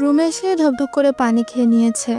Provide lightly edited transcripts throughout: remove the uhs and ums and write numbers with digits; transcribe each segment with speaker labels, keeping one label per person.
Speaker 1: রুমে এসে ঢকঢক করে পানি খেয়ে নিয়েছে।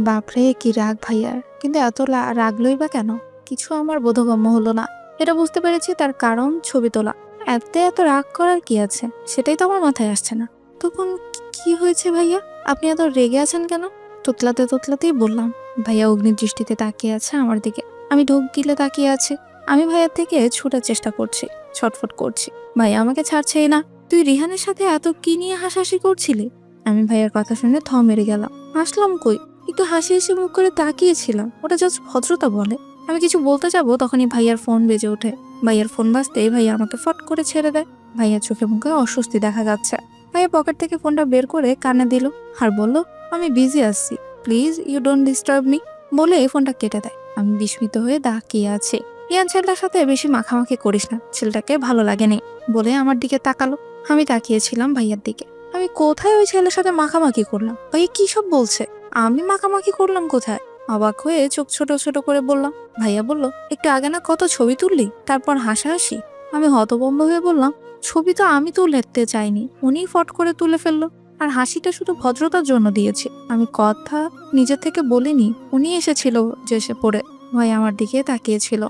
Speaker 1: বাপরে কি রাগ ভাইয়ার, কিন্তু এত রাগলই বা কেন? কিছু আমার বোধগম্য হলো না। এটা বুঝতে পেরেছি তার কারণ ছবি তোলা। এত এত রাগ করার কি আছে সেটাই তো আমার মাথায় আসছে না। তখন কি হয়েছে ভাইয়া, আপনি এত রেগে আছেন কেন? তোতলাতে তোতলাতেই বললাম। ভাইয়া অগ্নিদৃষ্টিতে তাকিয়ে আছে আমার দিকে। আমি ঢোক গিলে তাকিয়ে আছি। আমি ভাইয়ার থেকে ছুটার চেষ্টা করছি, ছটফট করছি। ভাইয়া আমাকে ছাড়ছেই না। তুই রিহানের সাথে এত কি নিয়ে হাসাহাসি করছিলি? আমি ভাইয়ার কথা শুনে থ মেরে গেলাম। হাসলাম কই, একটু হাসি হাসি মুখ করে তাকিয়েছিলাম। ওটা জাস্ট ভদ্রতা বলে। আমি কিছু বলতে যাবো তখনই ভাইয়ার ফোন বেজে ওঠে। ভাইয়ার ফোন বাজতেই ভাইয়া আমাকে ফট করে ছেড়ে দেয়। ভাইয়ার চোখে মুখে অস্বস্তি দেখা যাচ্ছে। ভাইয়া পকেট থেকে ফোনটা বের করে কানে দিল আর বলল, আমি বিজি আছি, please you don't disturb me, বলে ফোনটা কেটে দেয়। আমি বিস্মিত হয়ে তাকিয়ে আছি। রিয়ান ছেলেটার সাথে বেশি মাখামাখি করিস না, ছেলেটাকে ভালো লাগেনি, বলে আমার দিকে তাকালো। আমি তাকিয়েছিলাম ভাইয়ার দিকে। আমি কোথায় ওই ছেলের সাথে মাখামাখি করলাম? ভাইয়া কি সব বলছে? আমি মাখামাখি করলাম কোথায়? অবাক হয়ে চোখ ছোট ছোট করে বললাম। ভাইয়া বলল, একটু আগে না কত ছবি তুললি, তারপর হাসাহাসি। আমি হতভম্ব হয়ে বললাম, ছবি তো আমি তুলতে চাইনি, উনিই ফট করে তুলে ফেললো। আর হাসিটা শুধু ভদ্রতার জন্য দিয়েছি, আমি কথা নিজের থেকে বলিনি। উনি এসেছিল যে সে পড়ে। ভাই আমার দিকে তাকিয়েছিল।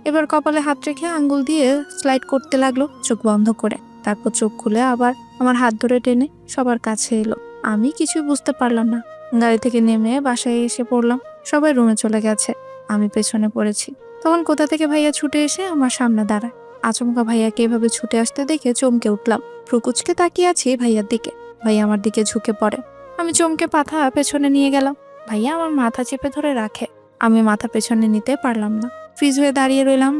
Speaker 1: এবার কপালে হাত রেখে আঙ্গুল দিয়ে স্লাইড করতে লাগলো চোখ বন্ধ করে। তারপর চোখ খুলে আবার আমার হাত ধরে টেনে সবার কাছে এলো। আমি কিছুই বুঝতে পারলাম না। গাড়ি থেকে নেমে বাসায় এসে পড়লাম। সবাই রুমে চলে গেছে, আমি পেছনে পড়েছি। তখন কোথা থেকে ভাইয়া ছুটে এসে আমার সামনে দাঁড়ায়। আচমকা ভাইয়াকে এভাবে ছুটে আসতে দেখে চমকে উঠলাম। প্রকুচকে তাকিয়ে আছি ভাইয়ার দিকে। ভাইয়া আমার দিকে ঝুঁকে পড়ে। আমি চমকে পাথা পেছনে নিয়ে গেলাম। ভাইয়া আমার মাথা চেপে ধরে রাখে। আমি মাথা পেছনে নিতে পারলাম না, ফ্রিজ হয়ে দাঁড়িয়ে রইলাম।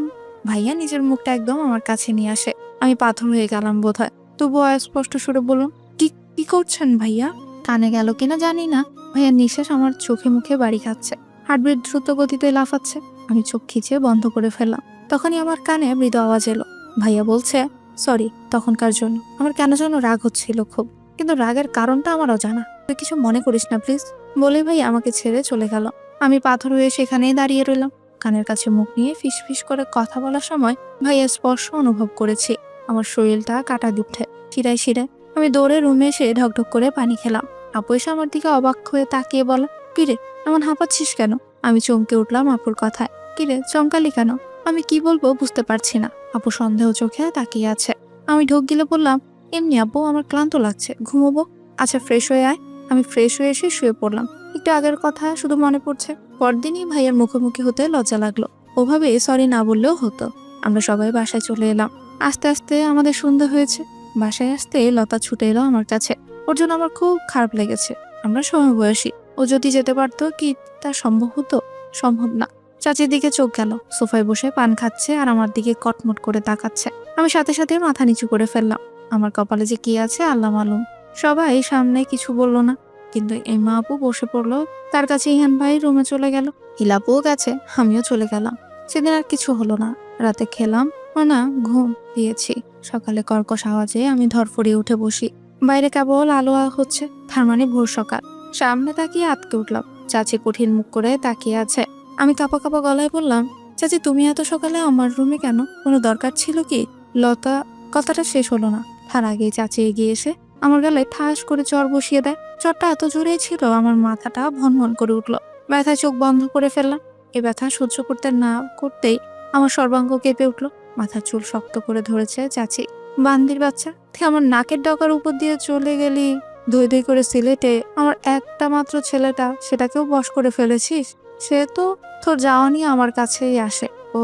Speaker 1: ভাইয়া নিজের মুখটা একদম আমার কাছে নিয়ে আসে। আমি পাথর হয়ে গেলাম বোধহয়, তবুও স্পষ্ট সুরে বললাম, কি কি করছেন ভাইয়া? কানে গেল কিনা জানি না, ভাইয়ার নিঃশ্বাস আমার চোখে মুখে বাড়ি খাচ্ছে। হার্টবিট দ্রুত গতিতে লাফাচ্ছে। আমি চোখ খিচে বন্ধ করে ফেললাম। তখনই আমার কানে মৃদু আওয়াজ এলো। ভাইয়া বলছে, সরি তখনকার জন্য। আমার কেন যেন রাগ হচ্ছিল খুব, কিন্তু রাগের কারণটা আমার অজানা। তুই কিছু মনে করিস না প্লিজ, বলে ভাই আমাকে ছেড়ে চলে গেল। আমি পাথর হয়ে সেখানেই দাঁড়িয়ে রইলাম। কানের কাছে মুখ নিয়ে ফিস ফিস করে কথা বলার সময় ভাইয়ের স্পর্শ অনুভব করেছি। আমার শরীরটা কাটা দিচ্ছে শিরায় শিরায়। আমি দৌড়ে রুমে এসে ঢকঢক করে পানি খেলাম। আপু এসে আমার দিকে অবাক হয়ে তাকিয়ে বলে, কিরে এমন হাঁপাচ্ছিস কেন? আমি চমকে উঠলাম আপুর কথায়। কিরে চমকালি কেন? আমি কি বলবো বুঝতে পারছি না। আপু সন্দেহ চোখে তাকিয়ে আছে। আমি ঢোক গিলে বললাম, এমনি আপু আমার ক্লান্ত লাগছে, ঘুমোবো। আচ্ছা ফ্রেশ হয়ে আয়। আমি ফ্রেশ হয়ে এসে শুয়ে পড়লাম। একটু আগের কথা শুধু মনে পড়ছে। পরদিনই ভাইয়ের মুখোমুখি হতে লজ্জা লাগলো। ওভাবে সরি না বললেও হতো। আমরা সবাই বাসায় চলে এলাম। আস্তে আস্তে আমাদের সন্ধ্যা হয়েছে। বাসায় আসতে লতা ছুটে এলো আমার কাছে। ওর জন্য আমার খুব খারাপ লেগেছে। আমরা সমবয়সী, ও যদি যেতে পারতো কি তা সম্ভব হতো? সম্ভব না। চাচির দিকে চোখ গেল, সোফায় বসে পান খাচ্ছে আর আমার দিকে কটমট করে তাকাচ্ছে। আমি সাথে সাথে মাথা নিচু করে ফেললাম। আমার কপালে যে কি আছে আল্লাহ মালুম। সবাই সামনে কিছু বললো না, কিন্তু এই মা আপু বসে পড়লো। তার কাছে ইহান ভাই রুমে চলে গেল। হিলাপুও গেছে, আমিও চলে গেলাম। সেদিন আর কিছু হলো না। রাতে খেলাম না, ঘুম দিয়েছি। সকালে কর্কশ আওয়াজে আমি ধরফড়িয়ে উঠে বসি। বাইরে কেবল আলো হচ্ছে, তার মানে ভোর সকাল। সামনে তাকিয়ে আটকে উঠলাম। চাচি কঠিন মুখ করে তাকিয়ে আছে। আমি কাঁপা কাঁপা গলায় বললাম, চাচি তুমি এত সকালে আমার রুমে কেন? কোনো দরকার ছিল কি? লতা কথাটা শেষ হলো না, তার আগেই চাচি এগিয়ে এসে আমার গালে ঠাস করে চর বসিয়ে দেয়। চরটা এত জোরে ছিল আমার মাথাটা ভনভন করে উঠলো। ব্যথায় চোখ বন্ধ করে ফেললাম। এ ব্যথা সহ্য করতে না করতেই আমার সর্বাঙ্গ কেঁপে উঠলো। মাথার চুল শক্ত করে ধরেছে চাচি। বান্দির বাচ্চা, তুই আমার নাকের ডগার উপর দিয়ে চলে গেলি ধুই ধুই করে সিলেটে। আমার একটা মাত্র ছেলেটা, সেটাকেও বশ করে ফেলেছিস। সে তো তোর যাওয়া নিয়ে আমার কাছেই আসে। ও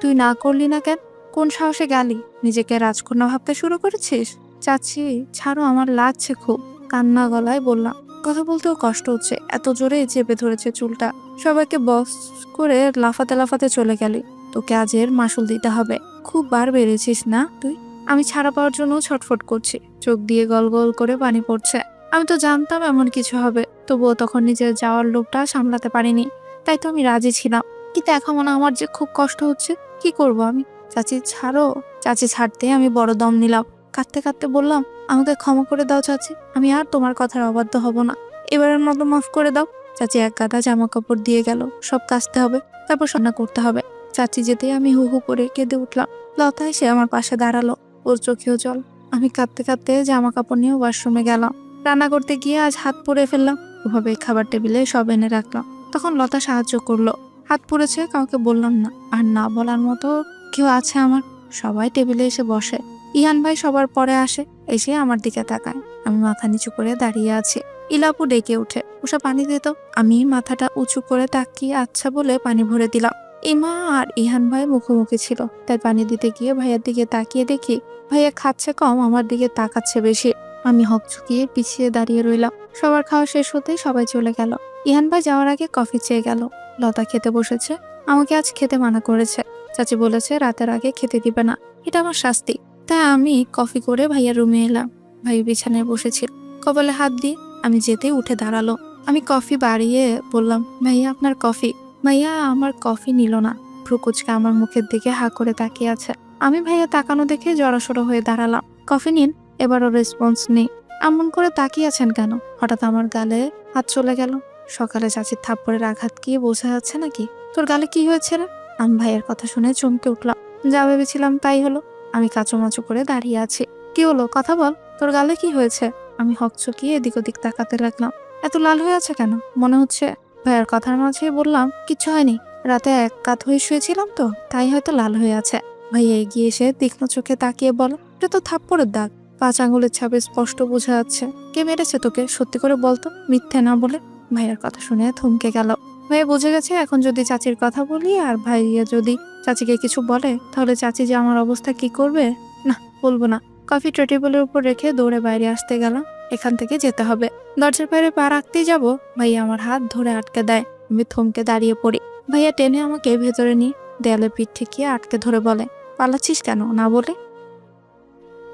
Speaker 1: তুই না করলি না কেন? কোন সাহসে গেলি? নিজেকে রাজকন্যা ভাবতে শুরু করেছিস? চাচি ছাড়ো, আমার লাগছে খুব। কান্না গলায় বললাম। কথা বলতেও কষ্ট হচ্ছে, এত জোরে চেপে ধরেছে চুলটা। সবাইকে বস করে লাফাতে লাফাতে চলে গেলি। তোকে আজের মাসুল দিতে হবে। খুব বার বেড়েছিস না তুই? আমি ছাড়া পাওয়ার জন্য ছটফট করছি, চোখ দিয়ে গল গল করে পানি পড়ছে। আমি তো জানতাম এমন কিছু হবে, তবুও তখন নিজের যাওয়ার লোভটা সামলাতে পারিনি। তাই তো আমি রাজি ছিলাম, কিন্তু এখন আমার যে খুব কষ্ট হচ্ছে। কি করব আমি? চাচি ছাড়ো। চাচি ছাড়তে আমি বড় দম নিলাম। কাঁদতে কাঁদতে বললাম, আমাকে ক্ষমা করে দাও চাচি, আমি আর তোমার কথার অবাধ্য হব না। এবারের মতো মাফ করে দাও। চাচি এক গাদা জামা কাপড় দিয়ে গেল, সব কাচতে হবে, তারপর রান্না করতে হবে। চাচি যেতে আমি হু হু করে কেঁদে উঠলাম। লতা এসে আমার পাশে দাঁড়ালো, ওর চোখেও জল। আমি কাঁদতে কাঁদতে জামা কাপড় নিয়ে ওয়াশরুমে গেলাম। রান্না করতে গিয়ে আজ হাত পুড়ে ফেললাম। ওভাবে খাবার টেবিলে সব এনে রাখলাম। তখন লতা সাহায্য করলো। হাত পুড়েছে, কাউকে বললাম না। আর না বলার মতো কেউ আছে আমার? সবাই টেবিলে এসে বসে। ইহান ভাই সবার পরে আসে, এসে আমার দিকে তাকায়। আমি মাথা নিচু করে দাঁড়িয়ে আছি। ইলাপু ডেকে উঠে, উষা পানি দিত। আমি মাথাটা উঁচু করে তাকিয়ে আচ্ছা বলে পানি ভরে দিলাম। ইমা আর ইহান ভাই মুখোমুখি ছিল, তাই পানি দিতে গিয়ে ভাইয়ার দিকে তাকিয়ে দেখি ভাইয়া খাচ্ছে কম, আমার দিকে তাকাচ্ছে বেশি। আমি হকচকিয়ে পিছিয়ে দাঁড়িয়ে রইলাম। সবার খাওয়া শেষ হতেই সবাই চলে গেল। ইহান ভাই যাওয়ার আগে কফি চেয়ে গেল। লতা খেতে বসেছে, আমাকে আজ খেতে মানা করেছে। চাচি বলেছে রাতের আগে খেতে দিবে না, এটা আমার শাস্তি। তাই আমি কফি করে ভাইয়ার রুমে এলাম। ভাই বিছানায় বসেছিল, কপালে হাত দিয়ে। আমি যেতেই উঠে দাঁড়ালো। আমি কফি বাড়িয়ে বললাম, ভাইয়া আপনার কফি। ভাইয়া আমার কফি নিল না, ভ্রুকুচকে আমার মুখের দিকে হা করে তাকিয়ে আছে। আমি ভাইয়া তাকানো দেখে জড়সড় হয়ে দাঁড়ালাম। কফি নিন। এবারও রেসপন্স নেই। এমন করে তাকিয়ে আছেন কেন? হঠাৎ আমার গালে হাত চলে গেল। সকালে চাচির থাপ্পড়ের আঘাত কি বোঝা যাচ্ছে নাকি? তোর গালে কি হয়েছে রে? আমি ভাইয়ের কথা শুনে চমকে উঠলাম। যা ভেবেছিলাম তাই হলো। আমি কাচুমাচু করে দাঁড়িয়ে আছি। কি হলো, কথা বল, তোর গালে কি হয়েছে? আমি হকচকিয়ে এদিক ওদিক তাকাতে লাগলাম। এত লাল হয়ে আছে কেন? মনে হচ্ছে। ভাইয়ার কথার মাঝে বললাম, কিচ্ছু হয়নি, রাতে এক কাত হয়ে শুয়েছিলাম তো, তাই হয়তো লাল হয়ে আছে। ভাইয়া এগিয়ে এসে তীক্ষ্ণ চোখে তাকিয়ে বল, এটা তো থাপ্পড়ের দাগ, 5 আঙুলের ছাপে স্পষ্ট বোঝা যাচ্ছে। কে মেরেছে তোকে? সত্যি করে বলতো, মিথ্যে না বলে। ভাইয়ার কথা শুনে থমকে গেল। ভাইয়া বুঝে গেছে এখন যদি চাচির কথা বলি আর ভাইয়া যদি চাচিকে কিছু বলে, তাহলে চাচি যে আমার অবস্থা কি করবে। না, বলবো না। কফি ট্রে টেবিলের উপর রেখে দৌড়ে বাইরে আসতে গেলাম। এখান থেকে যেতে হবে। দরজার বাইরে পা রাখতেই যাব, ভাইয়া আমার হাত ধরে আটকে দেয়। আমি থমকে দাঁড়িয়ে পড়ি। ভাইয়া টেনে আমাকে ভেতরে নিয়ে দেয়ালে পিঠ ঠেকিয়ে আটকে ধরে বলে, পালাচ্ছিস কেন না বলে?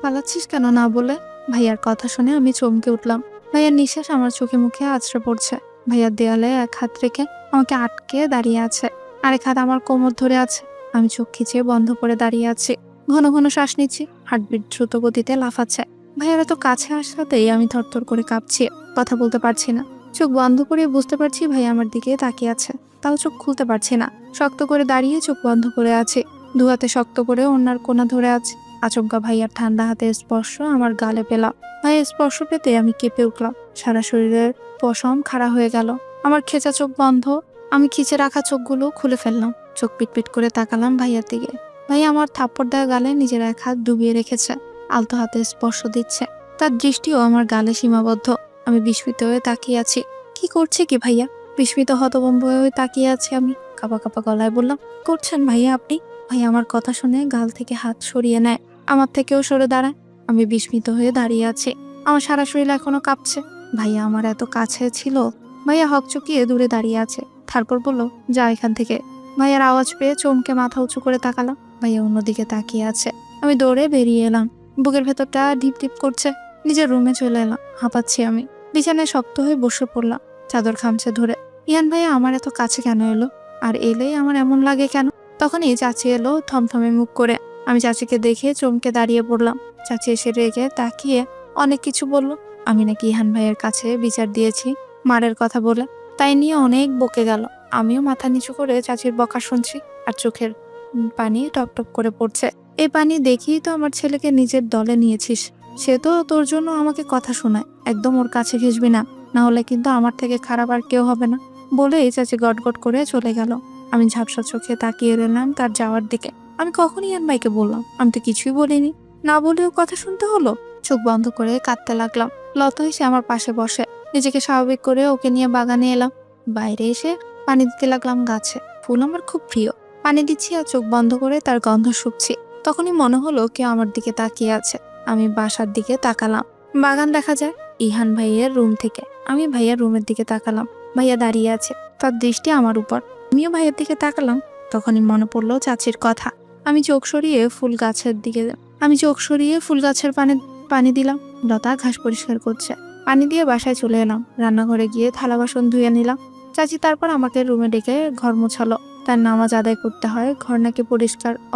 Speaker 1: পালাচ্ছিস কেন না বলে? ভাইয়ার কথা শুনে আমি চমকে উঠলাম। ভাইয়ার নিঃশ্বাস আমার চোখে মুখে আছড়ে পড়ছে। ভাইয়ার দেয়ালে এক হাত রেখে আমাকে আটকে দাঁড়িয়ে আছে, আরেক হাত আমার কোমর ধরে আছে। আমি চোখ খিচিয়ে বন্ধ করে দাঁড়িয়ে আছি। ঘন ঘন শ্বাস নিচ্ছি, হার্টবিট দ্রুত গতিতে লাফাচ্ছে। ভাইয়ার এত কাছে আসাতেই আমি থরথর করে কাঁপছি, কথা বলতে পারছি না। চোখ বন্ধ করে বুঝতে পারছি ভাইয়া আমার দিকে তাকিয়ে আছে, তাও চোখ খুলতে পারছি না। শক্ত করে দাঁড়িয়ে চোখ বন্ধ করে আছে, দু হাতে শক্ত করে ওনার কোনা ধরে আছে। আচমকা ভাইয়ার ঠান্ডা হাতের স্পর্শ আমার গালে পেলাম। ভাইয়ের স্পর্শ পেতে আমি কেঁপে উঠলাম। সারা শরীরের পশম খাড়া হয়ে গেল। আমার খেঁচা চোখ বন্ধ। আমি খিচে রাখা চোখগুলো খুলে ফেললাম। চোখ পিটপিট করে তাকালাম ভাইয়ার দিকে। ভাইয়া আমার থাপ্পড় দেওয়া গালে নিজের এক হাত ডুবিয়ে রেখেছে, আলতো হাতে স্পর্শ দিচ্ছে। তার দৃষ্টিও আমার গালে সীমাবদ্ধ। আমি বিস্মিত হয়ে তাকিয়ে আছি। কি করছে কি ভাইয়া? বিস্মিত হতভম্ব হয়ে তাকিয়ে আছি আমি। কাঁপা কাঁপা গলায় বললাম, করছেন ভাইয়া আপনি? ভাইয়া আমার কথা শুনে গাল থেকে হাত সরিয়ে নেয়, আমার থেকেও সরে দাঁড়ায়। আমি বিস্মিত হয়ে দাঁড়িয়ে আছি। আমার সারা শরীর এখনো কাঁপছে। ভাইয়া আমার এত কাছে ছিল। ভাইয়া হকচকিয়ে দূরে দাঁড়িয়ে আছে। তারপর বলল, যা এখান থেকে। ভাইয়ার আওয়াজ পেয়ে চমকে মাথা উঁচু করে তাকালাম। ভাইয়া অন্যদিকে তাকিয়ে আছে। আমি দৌড়ে বেরিয়ে এলাম। বুকের ভেতরটা ঢিপ ঢিপ করছে। নিজের রুমে চলে এলাম। হাঁপাচ্ছি আমি। বিছানায় শক্ত হয়ে বসে পড়লাম, চাদর খামচে ধরে। ইয়ান ভাইয়া আমার এত কাছে কেন এলো? আর এলেই আমার এমন লাগে কেন? তখনই চাচি এলো থমথমে মুখ করে। আমি চাচিকে দেখে চমকে দাঁড়িয়ে পড়লাম। চাচি এসে রেগে তাকিয়ে অনেক কিছু বলল। আমি নাকি ইহান ভাইয়ের কাছে বিচার দিয়েছি মারের কথা বলে, তাই নিয়ে অনেক বকে গেল। আমিও মাথা নিচু করে চাচির বকা শুনছি, আর চোখের পানি টপ টপ করে পড়ছে। এই পানি দেখেই তো আমার ছেলেকে নিজের দলে নিয়েছিস। সে তো তোর জন্য আমাকে কথা শোনায়। একদম ওর কাছে ঘেসবি না, না হলে কিন্তু আমার থেকে খারাপ আর কেউ হবে না। বলেই চাচি গটগট করে চলে গেল। আমি ঝাপসা চোখে তাকিয়ে রইলাম তার যাওয়ার দিকে। আমি কখনই ইয়ান ভাইকে বললাম? আমি তো কিছুই বলিনি। না বলেও কথা শুনতে হলো। চোখ বন্ধ করে কাঁদতে লাগলাম। লতা এসে আমার পাশে বসে। নিজেকে স্বাভাবিক করে ওকে নিয়ে বাগানে এলাম। বাইরে এসে পানি দিতে লাগলাম গাছে। ফুল আমার খুব প্রিয়। পানি দিচ্ছি আর চোখ বন্ধ করে তার গন্ধ শুকছি। তখনই মনে হলো কেউ আমার দিকে তাকিয়ে আছে। আমি বাসার দিকে তাকালাম। বাগান দেখা যায় ইহান ভাইয়ের রুম থেকে। আমি ভাইয়ার রুমের দিকে তাকালাম। ভাইয়া দাঁড়িয়ে আছে, তার দৃষ্টি আমার উপর। আমিও ভাইয়ের দিকে তাকালাম। তখনই মনে পড়লো চাচির কথা। আমি চোখ সরিয়ে ফুল গাছের পানি দিলাম। লতা ঘাস পরিষ্কার করছে। পানি দিয়ে বাসায় চলে এলাম। রান্নাঘরে গিয়ে থালা বাসন ধুয়ে নিলাম। চাচি তারপর আমাকে রুমে ডেকে ঘর মোছালো। তার নামাজ আদায় করতে হয়, ঘর নাকি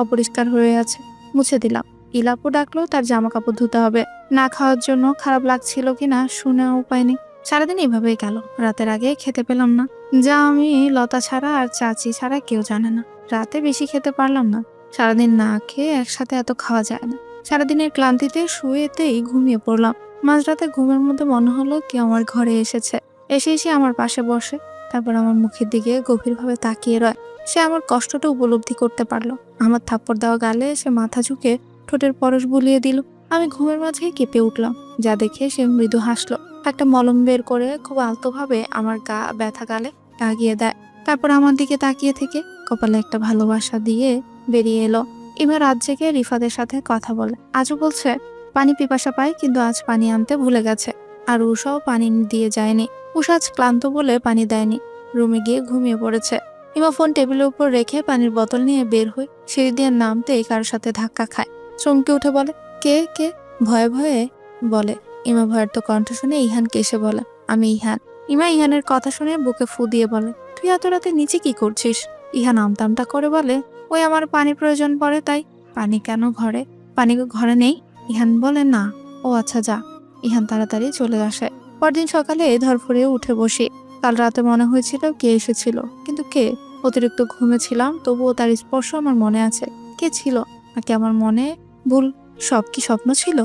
Speaker 1: অপরিষ্কার হয়ে আছে। মুছে দিলাম। ইলাপু ডাকলো, তার জামা কাপড় ধুতে হবে। না খাওয়ার জন্য খারাপ লাগছিল কিনা শুনে উপায় নেই। সারাদিন এইভাবেই গেল। রাতের আগে খেতে পেলাম না, যা আমি লতা ছাড়া আর চাচি ছাড়া কেউ জানে না। রাতে বেশি খেতে পারলাম না। সারাদিন না খেয়ে একসাথে এত খাওয়া যায় না। সারাদিনের ক্লান্তিতে শুয়েতেই ঘুমিয়ে পড়লাম। মাঝরাতে ঘুমের মধ্যে মনে হলো কেউ আমার ঘরে এসেছে। এসে আমার পাশে বসে, তারপর আমার মুখের দিকে গভীরভাবে তাকিয়ে রয়। সে আমার কষ্টটা উপলব্ধি করতে পারলো। আমার থাপ্পড় দেওয়া গালে সে মাথা ঝুঁকে ঠোঁটের পরশ বুলিয়ে দিল। আমি ঘুমের মাঝেই কেঁপে উঠলাম, যা দেখে সে মৃদু হাসলো। একটা মলম বের করে খুব আলতোভাবে আমার ব্যথা গালে লাগিয়ে দেয়। তারপর আমার দিকে তাকিয়ে থেকে কপালে একটা ভালোবাসা দিয়ে বেরিয়ে এলো। ইমা রাত জেগে রিফাদের সাথে কথা বলে। আজও বলছে পানি পিপাসা পায়, কিন্তু আজ পানি আনতে ভুলে গেছে। আর উষাও পানি দিয়ে যায়নি। উষা আজ ক্লান্ত বলে পানি দেয়নি, রুমে গিয়ে ঘুমিয়ে পড়েছে। ইমা ফোন টেবিলের উপর রেখে পানির বোতল নিয়ে বের হয়ে সিঁড়ি দিয়ে নামতেই কারোর সাথে ধাক্কা খায়। চমকে উঠে বলে, কে কে? ভয়ে ভয়ে বলে। ইমা ভয়ের তো কণ্ঠ শুনে ইহানকে এসে বলে, আমি ইহান। ইমা ইহানের কথা শুনে বুকে ফু দিয়ে বলে, তুই এত রাতে নিচে কি করছিস? ইহান আমতামটা করে বলে, ওই আমার পানি প্রয়োজন পড়ে তাই। পানি কেন ঘরে? পানি ঘরে নেই? ইহান বলে, না। ও আচ্ছা, যা। ইহান তাড়াতাড়ি চলে আসে। পরদিন সকালে ধরফড়িয়ে উঠে বসি। কাল রাতে মনে হয়েছিল কে এসেছিল, কিন্তু কে? অতিরিক্ত ঘুমেছিলাম, তবুও তার স্পর্শ আমার মনে আছে। কে ছিল? নাকি আমার মনে ভুল? সব কি স্বপ্ন ছিল?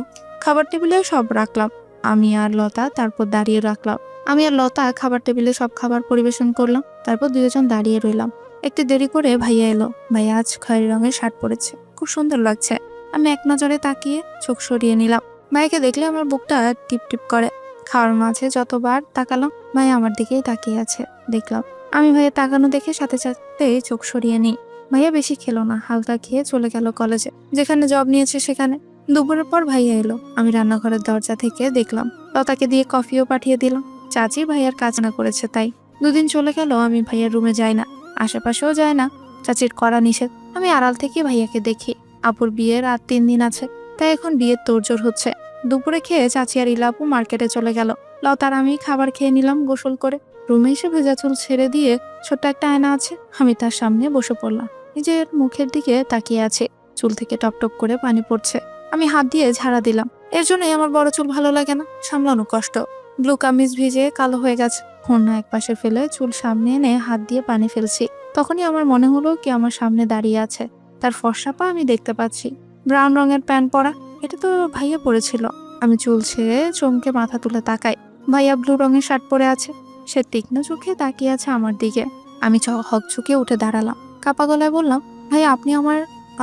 Speaker 1: খাবার টেবিলে সব রাখলাম। আমি আর লতা তারপর দাঁড়িয়ে রাখলাম। আমি আর লতা খাবার টেবিলে সব খাবার পরিবেশন করলাম। তারপর দুজন দাঁড়িয়ে রইলাম। একটু দেরি করে ভাইয়া এলো। ভাইয়া আজ খয়েরি রঙের শার্ট পরেছে, খুব সুন্দর লাগছে। আমি এক নজরে তাকিয়ে চোখ সরিয়ে নিলাম। ভাইয়াকে দেখলে আমার বুকটা টিপ টিপ করে। খাওয়ার মাঝে যতবার তাকালাম, ভাইয়া আমার দিকেই তাকিয়ে আছে। দেখলাম আমি ভাইয়া তাকানো দেখে সাথে সাথে চোখ সরিয়ে নিই। ভাইয়া বেশি খেলো না, হালকা খেয়ে চলে গেল কলেজে, যেখানে জব নিয়েছে সেখানে। দুপুরের পর ভাইয়া এলো। আমি রান্নাঘরের দরজা থেকে দেখলাম। লতাকে দিয়ে কফিও পাঠিয়ে দিলাম। চাচি ভাইয়ার কাজ না করেছে তাই। দুদিন চলে গেল, আমি ভাইয়ার রুমে যাই না, আশেপাশেও যায় না। চাচির করা নিষেধ। আমি আড়াল থেকে ভাইয়াকে দেখি। আপুর বিয়ের আর 3 দিন আছে, তাই এখন বিয়ের তোড়জোড় হচ্ছে। দুপুরে খেয়ে চাচি আর ইলাপু মার্কেটে চলে গেল। লতার আমি খাবার খেয়ে নিলাম গোসল করে। রুমে এসে ভেজা চুল ছেড়ে দিয়ে ছোট্ট একটা আয়না আছে, আমি তার সামনে বসে পড়লাম। নিজের মুখের দিকে তাকিয়ে আছে। চুল থেকে টপটপ করে পানি পড়ছে। আমি হাত দিয়ে ঝাড়া দিলাম। এর জন্যই আমার বড় চুল ভালো লাগে না, সামলানো কষ্ট। ব্লু কামিজ ভিজে কালো হয়ে গেছে। ওড়না এক পাশে ফেলে চুল সামনে এনে হাত দিয়ে পানি ফেলছি। তখনই আমার মনে হলো কি আমার সামনে দাঁড়িয়ে আছে। তার ফর্সা পা আমি দেখতে পাচ্ছি। ব্রাউন রঙের প্যান্ট পরা, এটা তো ভাইয়া পরেছিল। আমি চুল ছেড়ে চমকে মাথা তুলে তাকাই। ভাইয়া ব্লু রঙের শার্ট পরে আছে। সে তীক্ষ্ণ চোখে তাকিয়ে আছে আমার দিকে। আমি হকচকে উঠে দাঁড়ালাম। কাপা গলায় বললাম, ভাইয়া আপনি আমার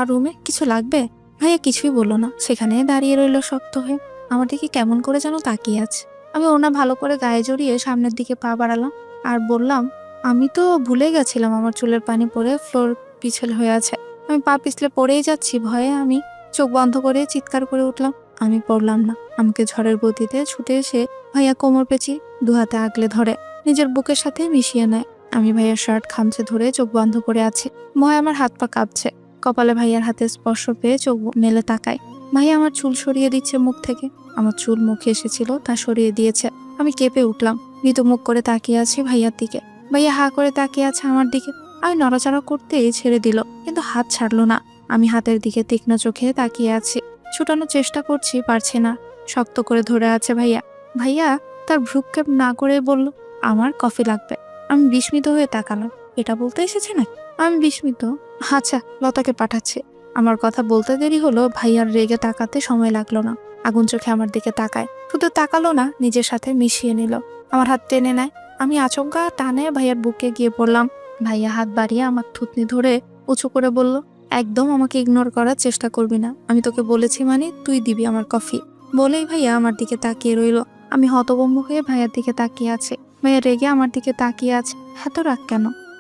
Speaker 1: রুমে কিছু লাগবে? ভাইয়া কিছুই বললো না, সেখানে দাঁড়িয়ে রইল শক্ত হয়ে। আমার দিকে কেমন করে যেন তাকিয়ে আছে। আমি ওনা ভালো করে গায়ে জড়িয়ে সামনের দিকে পা বাড়ালাম আর বললাম, আমি তো ভুলে গেছিলাম আমার চুলের পানি পড়ে ফ্লোর পিছল হয়ে আছে। আমি পা পিছলে পড়েই যাচ্ছি। ভয়ে আমি চোখ বন্ধ করে চিৎকার করে উঠলাম। আমি পড়লাম না। আমাকে ঝড়ের গতিতে ছুটে এসে ভাইয়া কোমর পেঁচিয়ে 2 হাতে আগলে ধরে নিজের বুকের সাথে মিশিয়ে নেয়। আমি ভাইয়ার শার্ট খামচে ধরে চোখ বন্ধ করে আছি। ভয়ে আমার হাত পা কাঁপছে। কপালে ভাইয়ার হাতে স্পর্শ পেয়ে চোখ মেলে তাকাই। ভাইয়া আমার চুল সরিয়ে দিচ্ছে মুখ থেকে। আমার চুল মুখে এসেছিল তা সরিয়ে দিয়েছে। আমি কেঁপে উঠলাম। মৃত মুখ করে তাকিয়ে আছি ভাইয়ার দিকে। ভাইয়া হা করে তাকিয়ে আছে আমার দিকে। আমি নড়াচড়া করতেই ছেড়ে দিল, কিন্তু হাত ছাড়লো না। আমি হাতের দিকে তীক্ষ্ণ চোখে তাকিয়ে আছি। ছুটানোর চেষ্টা করছি, পারছি না। শক্ত করে ধরে আছে ভাইয়া। ভাইয়া তার ভ্রুক্ষেপ না করে বলল, আমার কফি লাগবে। আমি বিস্মিত হয়ে তাকালাম। এটা বলতে এসেছে না? আমি বিস্মিত। আচ্ছা, লতাকে পাঠাচ্ছে। আমার কথা বলতে দেরি হলো, ভাইয়ার রেগে তাকাতে সময় লাগলো না। আগুন চোখে আমার দিকে তাকায়। শুধু তাকালো না, নিজের সাথে মিশিয়ে নিল। আমার হাত টেনে নেয়। আমি আচমকা টানে ভাইয়ার বুকে গিয়ে পড়লাম। ভাইয়া হাত বাড়িয়ে আমার থুতনি ধরে উঁচু করে বলল, একদম আমাকে ইগনোর করার চেষ্টা করবি না। আমি তোকে বলেছি মানে তুই দিবি আমার কফি। বলেই ভাইয়া আমার দিকে তাকিয়ে রইল। আমি হতভম্ব হয়ে ভাইয়ার দিকে তাকিয়ে আছি। ভাইয়া রেগে আমার দিকে তাকিয়ে আছে। এত রাগ কেন?